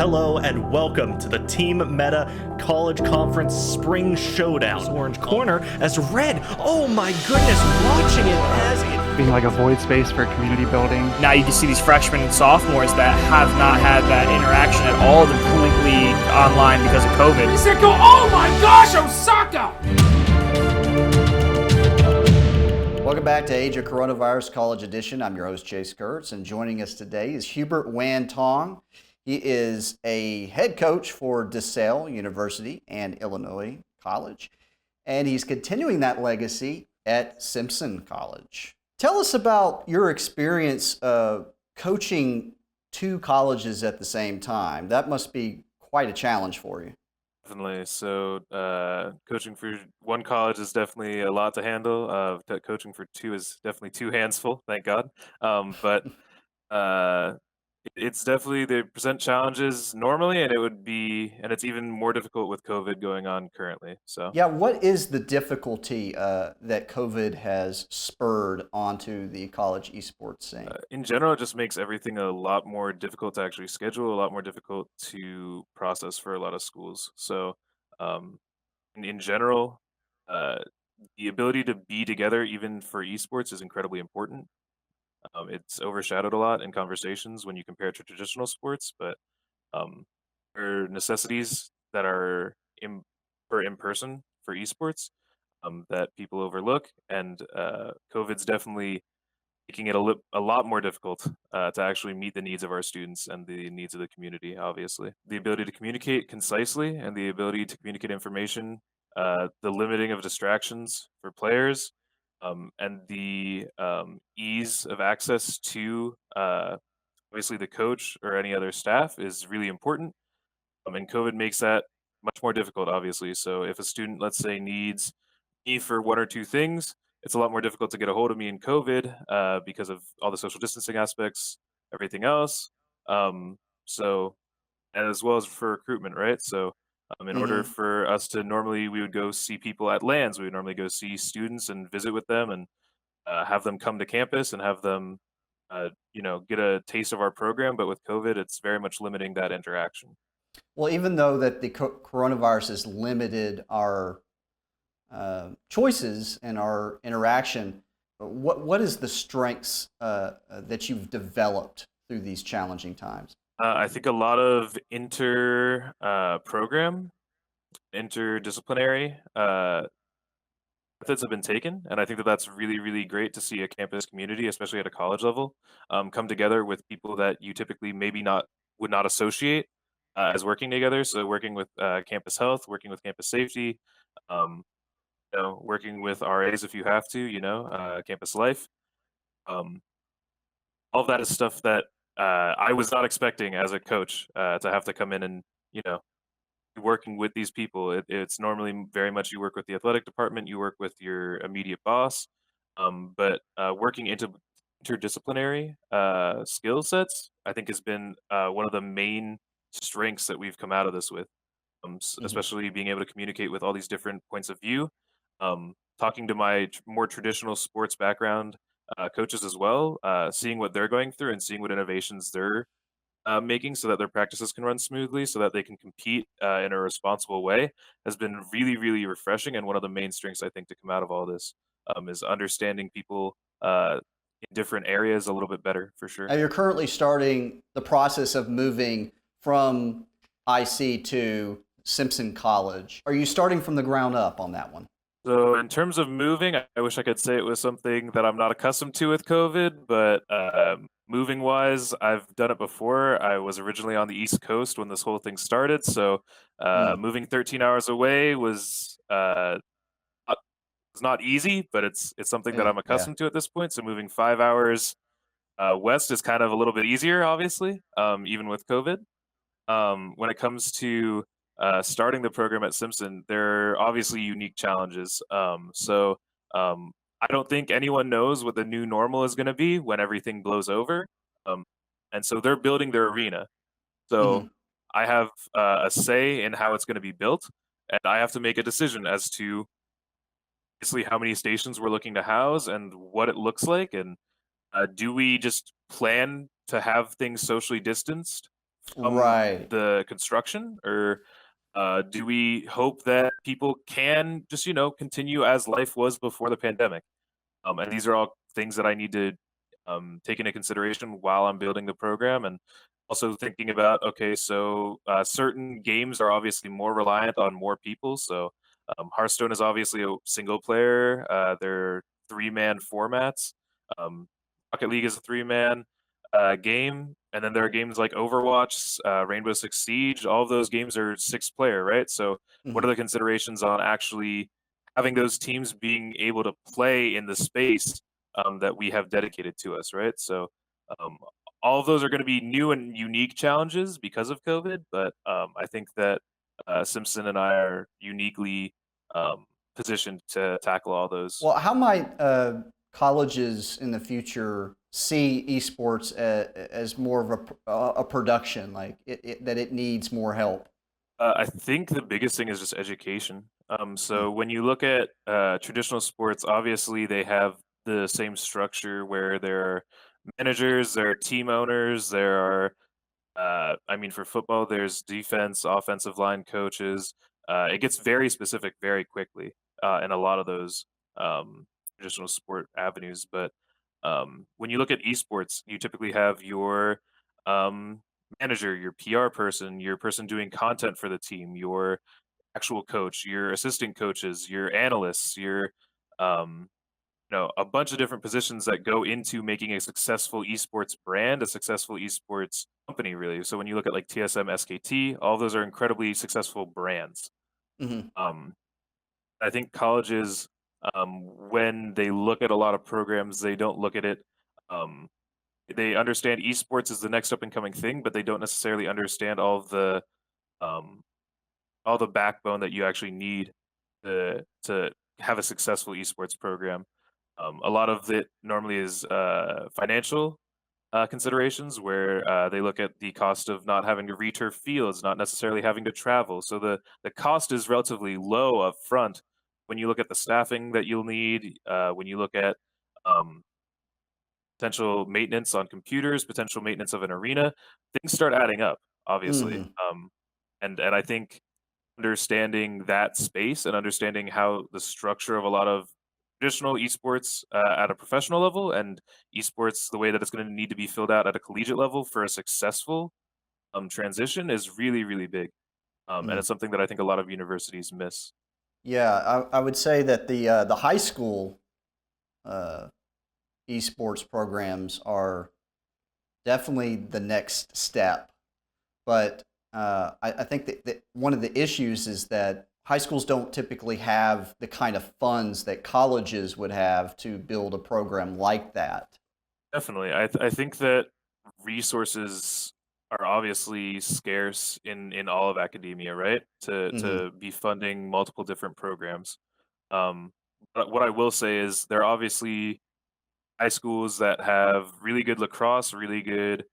Hello and welcome to the Team Meta College Conference Spring Showdown. Orange corner as red. Oh my goodness, watching it as it being like a void space for community building. Now you can see these freshmen and sophomores that have not had that interaction at all. They're completely online because of COVID. He said, "Go! Oh my gosh, Osaka!" Welcome back to Age of Coronavirus College Edition. I'm your host, Chase Kurtz, and joining us today is Hubert Wang Tong. He is a head coach for Salle University and Illinois College, and he's continuing that legacy at Simpson College. Tell us about your experience coaching two colleges at the same time. That must be quite a challenge for you. Definitely. So coaching for one college is definitely a lot to handle. Coaching for two is definitely two hands full, thank God. But it's definitely, they present challenges normally, and it's even more difficult with COVID going on currently. So yeah, what is the difficulty that COVID has spurred onto the college esports scene? In general, it just makes everything a lot more difficult to actually schedule, a lot more difficult to process for a lot of schools. So in general, the ability to be together, even for esports, is incredibly important. It's overshadowed a lot in conversations when you compare it to traditional sports, but there are necessities that are in person for esports that people overlook, and COVID's definitely making it a lot more difficult to actually meet the needs of our students and the needs of the community. Obviously, the ability to communicate concisely and the ability to communicate information, the limiting of distractions for players, and the ease of access to obviously the coach or any other staff is really important. And COVID makes that much more difficult, obviously. So if a student, let's say, needs me for one or two things, it's a lot more difficult to get a hold of me in COVID because of all the social distancing aspects, everything else. So, and as well as for recruitment, right? So in order for us to normally, we would go see people at lands. We would normally go see students and visit with them and have them come to campus and have them, get a taste of our program. But with COVID, it's very much limiting that interaction. Well, even though that the coronavirus has limited our choices and our interaction, what is the strengths that you've developed through these challenging times? I think a lot of interdisciplinary methods have been taken, and I think that that's really, really great to see a campus community, especially at a college level, come together with people that you typically would not associate as working together. So working with campus health, working with campus safety, um, working with RAs if you have to, campus life. Um, all of that is stuff that I was not expecting as a coach to have to come in and working with these people. It's normally very much you work with the athletic department, you work with your immediate boss, but working into interdisciplinary skill sets, I think, has been one of the main strengths that we've come out of this with, especially being able to communicate with all these different points of view. Talking to my more traditional sports background coaches as well, seeing what they're going through and seeing what innovations they're making so that their practices can run smoothly, so that they can compete in a responsible way, has been really, really refreshing. And one of the main strengths, I think, to come out of all this is understanding people in different areas a little bit better, for sure. Now, you're currently starting the process of moving from IC to Simpson College. Are you starting from the ground up on that one? So in terms of moving, I wish I could say it was something that I'm not accustomed to with COVID, but moving wise, I've done it before. I was originally on the East Coast when this whole thing started, so moving 13 hours away was not easy, but it's something that I'm accustomed to at this point. So moving 5 hours west is kind of a little bit easier, obviously, even with COVID. When it comes to starting the program at Simpson, there are obviously unique challenges. So I don't think anyone knows what the new normal is going to be when everything blows over. And so they're building their arena. So I have a say in how it's going to be built, and I have to make a decision as to obviously how many stations we're looking to house and what it looks like. And do we just plan to have things socially distanced from Right. the construction, or do we hope that people can just continue as life was before the pandemic? And these are all things that I need to take into consideration while I'm building the program, and also thinking about, okay, so certain games are obviously more reliant on more people. So Hearthstone is obviously a single player. They're 3-man formats. Um, Rocket League is a 3-man game, and then there are games like Overwatch, Rainbow Six Siege. All of those games are 6-player, right? So what Mhm. are the considerations on actually having those teams being able to play in the space that we have dedicated to us, right? So um, all of those are going to be new and unique challenges because of COVID, but I think that Simpson and I are uniquely positioned to tackle all those. Well, how might colleges in the future see esports as more of a production, like that it needs more help? I think the biggest thing is just education. Mm. So when you look at traditional sports, obviously they have the same structure where there are managers, there are team owners, there are I mean, for football, there's defense, offensive line coaches. It gets very specific very quickly in a lot of those traditional sport avenues. But when you look at esports, you typically have your um, manager, your PR person, your person doing content for the team, your actual coach, your assistant coaches, your analysts, your um, a bunch of different positions that go into making a successful esports brand, a successful esports company, really. So when you look at like TSM, SKT, all those are incredibly successful brands. Mhm. Um, I think colleges, when they look at a lot of programs, they don't look at it. Um, they understand esports is the next up and coming thing, but they don't necessarily understand um, all the backbone that you actually need to have a successful esports program. A lot of it normally is financial considerations, where they look at the cost of not having to returf fields, not necessarily having to travel. So the cost is relatively low up front when you look at the staffing that you'll need, when you look at um, potential maintenance on computers, potential maintenance of an arena, things start adding up, obviously. Mhm. And I think understanding that space and understanding how the structure of a lot of traditional esports at a professional level, and esports the way that it's going to need to be filled out at a collegiate level for a successful transition is really, really big. And Mhm. it's something that I think a lot of universities miss. Yeah, I would say that the high school uh, esports programs are definitely the next step. But I think that one of the issues is that high schools don't typically have the kind of funds that colleges would have to build a program like that. Definitely. I think that resources are obviously scarce in all of academia, right? Hmm. To be funding multiple different programs. But what I will say is there are obviously high schools that have really good lacrosse, really good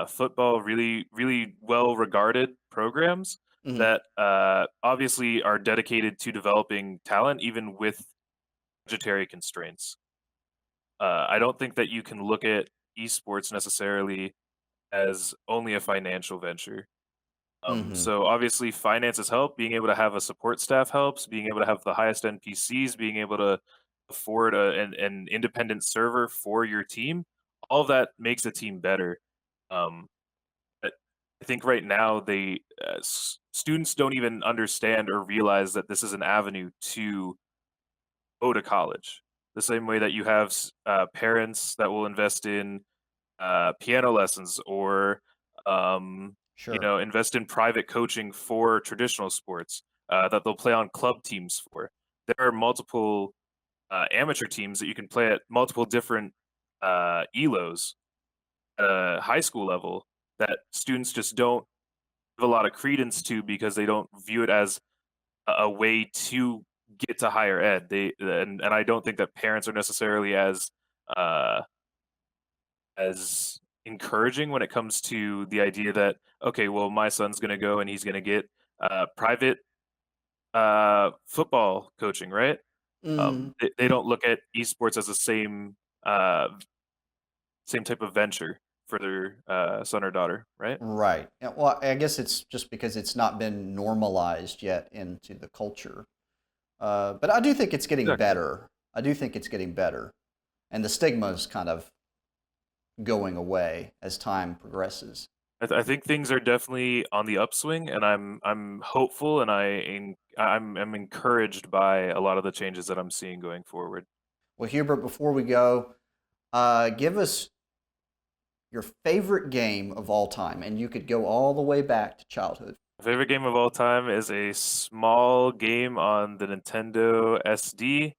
football, really, really well regarded programs Hmm. that obviously are dedicated to developing talent, even with budgetary constraints. I don't think that you can look at esports necessarily as only a financial venture. Hmm. So obviously finances help, being able to have a support staff helps, being able to have the highest NPCs, being able to afford an independent server for your team, all of that makes a team better. Um, but I think right now students don't even understand or realize that this is an avenue to go to college. The same way that you have parents that will invest in piano lessons, or Sure. invest in private coaching for traditional sports that they'll play on club teams for. There are multiple amateur teams that you can play at multiple different elos at a high school level that students just don't give a lot of credence to, because they don't view it as a way to get to higher ed. And I don't think that parents are necessarily uh, as encouraging when it comes to the idea that, okay, well, my son's going to go and he's going to get private football coaching, right? They Mm-hmm. don't look at esports as the uh, same type of venture for their son or daughter, right? Right. Yeah, well, I guess it's just because it's not been normalized yet into the culture. But I do think it's getting Exactly. better. I do think it's getting better. And the stigma is kind of going away as time progresses. I think things are definitely on the upswing, and I'm hopeful, and I'm encouraged by a lot of the changes that I'm seeing going forward. Well, Hubert, before we go, give us your favorite game of all time, and you could go all the way back to childhood. My favorite game of all time is a small game on the Nintendo SD,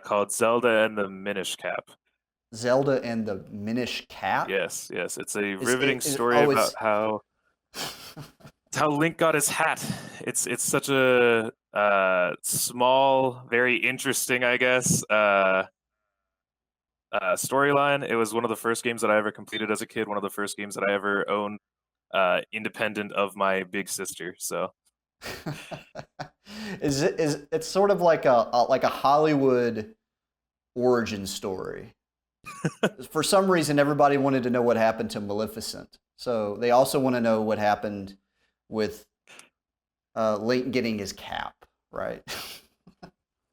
called Zelda and the Minish Cap. Zelda and the Minish Cap. Yes, yes, it's a Is riveting it? story Oh, about it's. how Link got his hat. It's such a small, very interesting, I guess, storyline. It was one of the first games that I ever completed as a kid. One of the first games that I ever owned, independent of my big sister. So Is it's sort of like a Hollywood origin story. For some reason, everybody wanted to know what happened to Maleficent, so they also want to know what happened with Link getting his cap, right?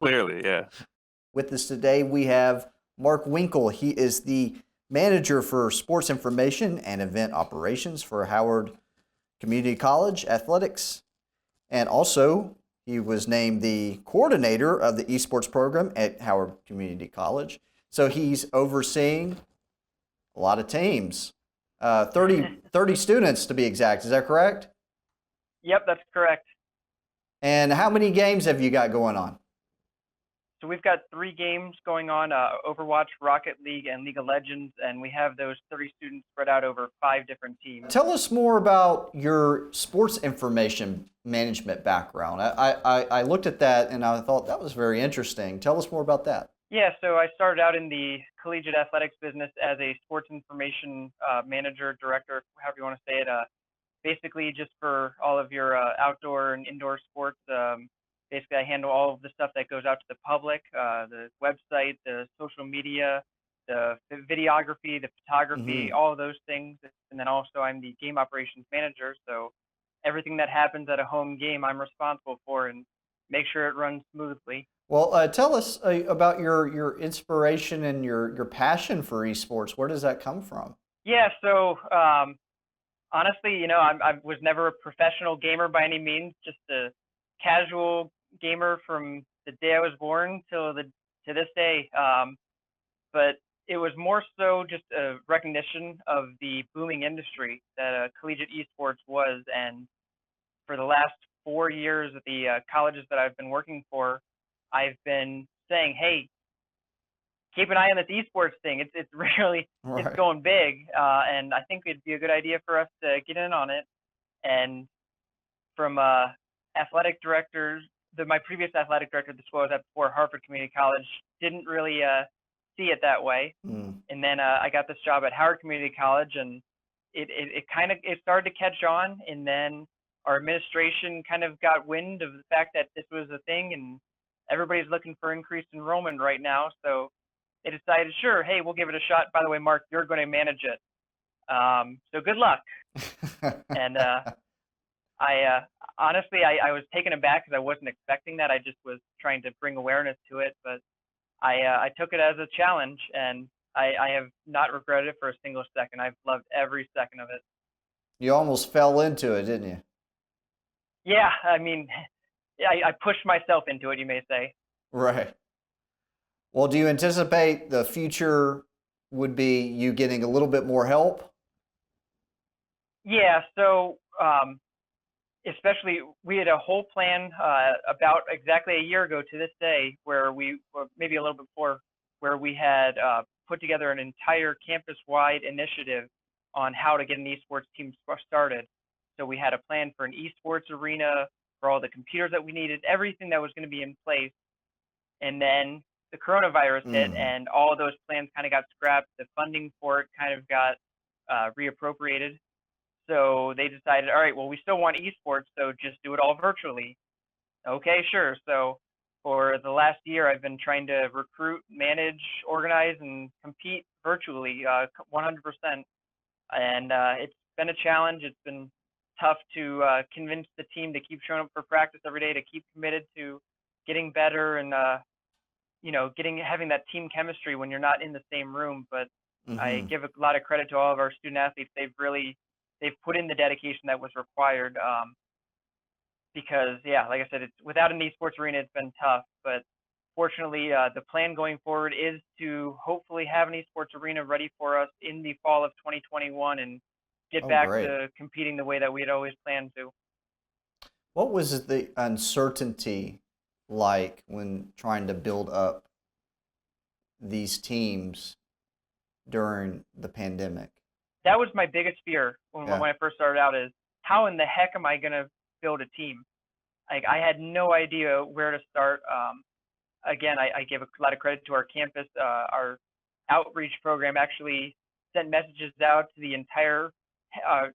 clearly, yeah. With us today, we have Mark Winkle. He is the manager for sports information and event operations for Howard Community College Athletics. And also, he was named the coordinator of the esports program at Howard Community College. So he's overseeing a lot of teams, 30 students to be exact. Is that correct? Yep, that's correct. And how many games have you got going on? So we've got 3 games going on, Overwatch, Rocket League, and League of Legends, and we have those 30 students spread out over 5 different teams. Tell us more about your sports information management background. I looked at that and I thought that was very interesting. Tell us more about that. Yeah, so I started out in the collegiate athletics business as a sports information manager, director, however you want to say it. Basically, just for all of your outdoor and indoor sports. Basically, I handle all of the stuff that goes out to the public, the website, the social media, the videography, the photography, all of those things. And then also I'm the game operations manager. So everything that happens at a home game, I'm responsible for and make sure it runs smoothly. Well, tell us about your inspiration and your passion for esports. Where does that come from? Yeah, so honestly, I was never a professional gamer by any means, just a casual gamer from the day I was born to this day. But it was more so just a recognition of the booming industry that collegiate esports was. And for the last 4 years at the colleges that I've been working for, I've been saying, hey, keep an eye on this esports thing. It's really, it's going big. And I think it'd be a good idea for us to get in on it. And from athletic directors, my previous athletic director, the school I was at before, Harvard Community College, didn't really see it that way. And then I got this job at Howard Community College, and it started to catch on. And then our administration kind of got wind of the fact that this was a thing, and everybody's looking for increased enrollment right now. So they decided, sure, hey, we'll give it a shot. By the way, Mark, you're going to manage it. So good luck. And honestly, I was taken aback because I wasn't expecting that. I just was trying to bring awareness to it, but I took it as a challenge, and I have not regretted it for a single second. I've loved every second of it. You almost fell into it, didn't you? Yeah, I mean, I pushed myself into it, you may say. Right. Well, do you anticipate the future would be you getting a little bit more help? Yeah, so especially we had a whole plan about exactly a year ago to this day, where maybe a little bit before, where we had put together an entire campus-wide initiative on how to get an esports team started. So we had a plan for an esports arena, for all the computers that we needed, everything that was going to be in place. And then the coronavirus hit, and all of those plans kind of got scrapped. The funding for it kind of got reappropriated. So they decided, all right, well, we still want esports, so just do it all virtually. Okay, sure. So for the last year, I've been trying to recruit, manage, organize, and compete virtually, 100%. And it's been a challenge. It's been tough to convince the team to keep showing up for practice every day, to keep committed to getting better and having that team chemistry when you're not in the same room. But I give a lot of credit to all of our student athletes. They've put in the dedication that was required. Because like I said, it's without an esports arena, it's been tough. But fortunately, the plan going forward is to hopefully have an esports arena ready for us in the fall of 2021 and get back great. to competing the way that we had always planned to. What was the uncertainty like when trying to build up these teams during the pandemic? That was my biggest fear when I first started out, is how in the heck am I going to build a team? Like, I had no idea where to start. Again, I give a lot of credit to our campus. Our outreach program actually sent messages out to the entire,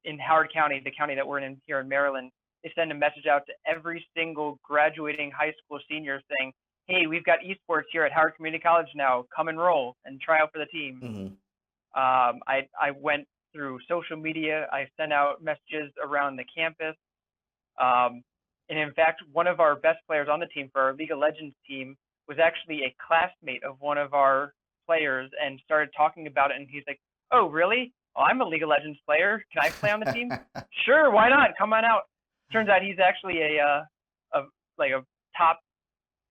in Howard County, the county that we're in here in Maryland. They send a message out to every single graduating high school senior saying, hey, we've got esports here at Howard Community College now. Come enroll and try out for the team. I went through social media. I sent out messages around the campus. And in fact, one of our best players on the team for our League of Legends team was actually a classmate of one of our players and started talking about it. And he's like, oh, really? Oh, I'm a League of Legends player. Can I play on the team? Sure, why not? Come on out. Turns out he's actually a top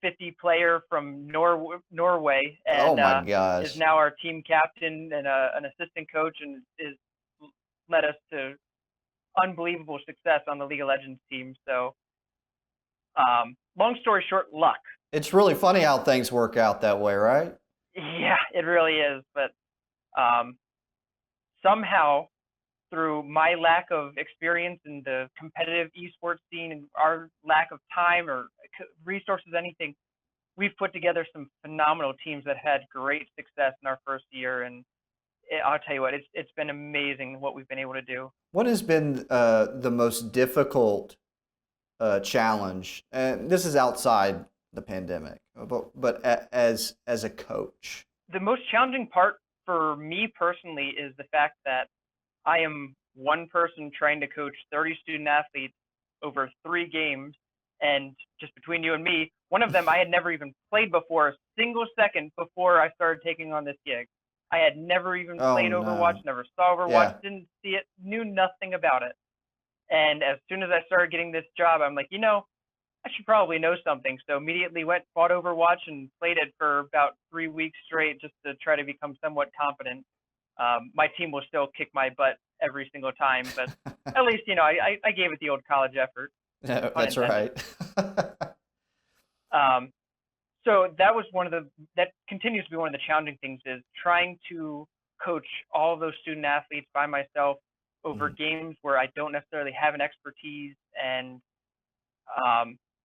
50 player from Norway, and oh my gosh, is now our team captain and an assistant coach, and is led us to unbelievable success on the League of Legends team. So, long story short, luck. It's really funny how things work out that way, right? Yeah, it really is. But somehow, through my lack of experience in the competitive esports scene and our lack of time or resources, anything, we've put together some phenomenal teams that had great success in our first year. And I'll tell you what, it's been amazing what we've been able to do. What has been the most difficult challenge? And this is outside the pandemic, but as a coach. The most challenging part for me personally is the fact that I am one person trying to coach 30 student athletes over 3 games. And just between you and me, one of them I had never even played before a single second before I started taking on this gig. I had never even played Overwatch, never saw Overwatch, didn't see it, knew nothing about it. And as soon as I started getting this job, I'm like, I should probably know something. So immediately went, bought Overwatch and played it for about 3 weeks straight just to try to become somewhat competent. My team will still kick my butt every single time, but at least, I gave it the old college effort. No, that's right. So that was that continues to be one of the challenging things, is trying to coach all of those student athletes by myself over games where I don't necessarily have an expertise, and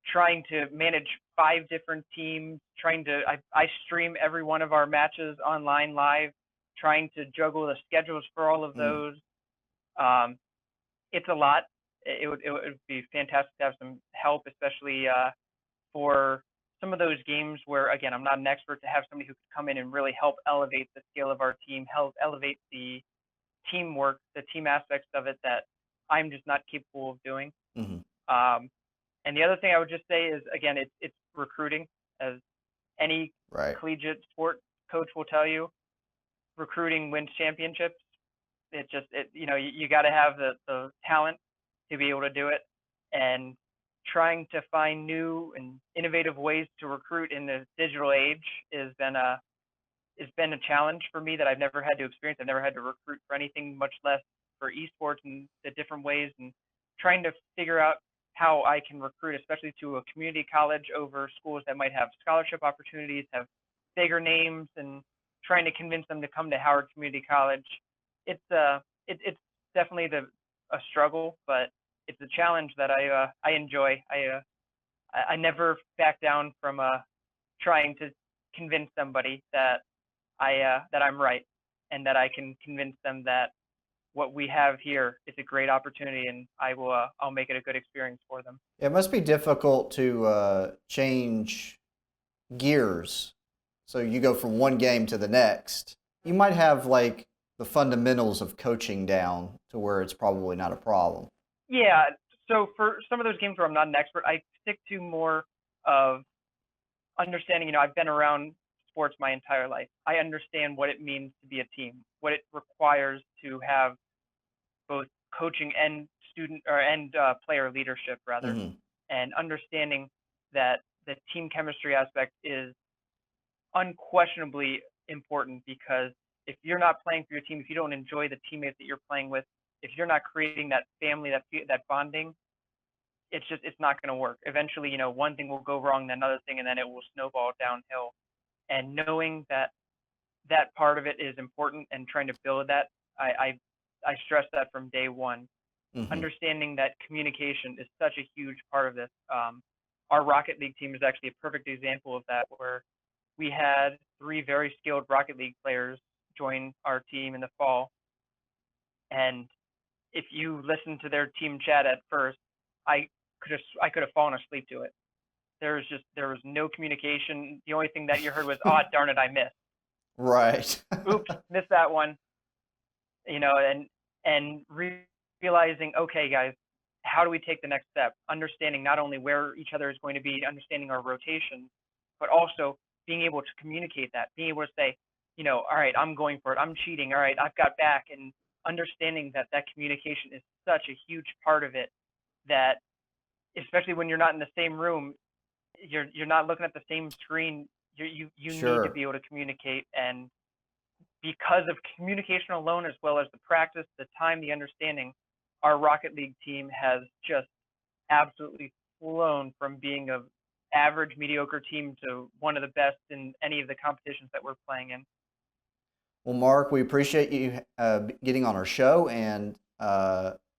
trying to manage 5 different teams, I stream every one of our matches online live, trying to juggle the schedules for all of those. It's a lot. It would be fantastic to have some help, especially for some of those games where, again, I'm not an expert, to have somebody who could come in and really help elevate the scale of our team, help elevate the teamwork, the team aspects of it that I'm just not capable of doing. And the other thing I would just say is, again, it's recruiting. As any collegiate sport coach will tell you, recruiting wins championships. You got to have the talent to be able to do it, and trying to find new and innovative ways to recruit in the digital age has been a challenge for me that I've never had to experience. I've never had to recruit for anything, much less for esports and the different ways, and trying to figure out how I can recruit, especially to a community college, over schools that might have scholarship opportunities, have bigger names, and trying to convince them to come to Howard Community College. It's definitely a struggle, but it's a challenge that I enjoy. I never back down from trying to convince somebody that I'm right, and that I can convince them that what we have here is a great opportunity, and I'll make it a good experience for them. It must be difficult to change gears. So you go from one game to the next. you might have like the fundamentals of coaching down to where it's probably not a problem. Yeah. So for some of those games where I'm not an expert, I stick to more of understanding. I've been around sports my entire life. I understand what it means to be a team, what it requires to have both coaching and player leadership rather, Mm-hmm. and understanding that the team chemistry aspect is unquestionably important, because if you're not playing for your team, if you don't enjoy the teammates that you're playing with, if you're not creating that family, that bonding, it's not going to work. Eventually, one thing will go wrong, then another thing, and then it will snowball downhill. And knowing that that part of it is important and trying to build that, I stress that from day one. Mm-hmm. Understanding that communication is such a huge part of this. Our Rocket League team is actually a perfect example of that, where we had 3 very skilled Rocket League players join our team in the fall. And if you listen to their team chat at first, I could have fallen asleep to it. There was no communication. The only thing that you heard was, "Oh, darn it, I missed." Right. Oops, missed that one. And realizing, okay, guys, how do we take the next step? Understanding not only where each other is going to be, understanding our rotation, but also being able to communicate that, being able to say, all right, I'm going for it, I'm cheating, all right, I've got back, and understanding that communication is such a huge part of it, that especially when you're not in the same room, you're not looking at the same screen, you Sure. need to be able to communicate. And because of communication alone, as well as the practice, the time, the understanding, our Rocket League team has just absolutely flown from being a average, mediocre team to one of the best in any of the competitions that we're playing in. Well, Mark, we appreciate you getting on our show and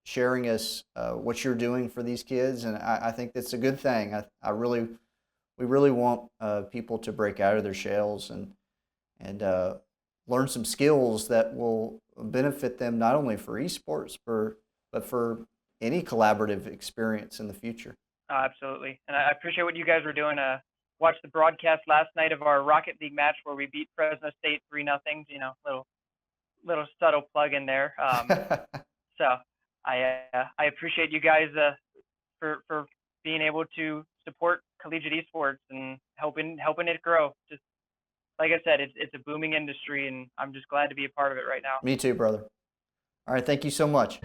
sharing us what you're doing for these kids, and I think that's a good thing. We really want people to break out of their shells and learn some skills that will benefit them not only for esports, but for any collaborative experience in the future. Absolutely, and I appreciate what you guys were doing. Watched the broadcast last night of our Rocket League match where we beat Fresno State 3-0. Little subtle plug in there. So I appreciate you guys for being able to support collegiate esports and helping it grow. Just like I said, it's a booming industry, and I'm just glad to be a part of it right now. Me too, brother. All right, thank you so much.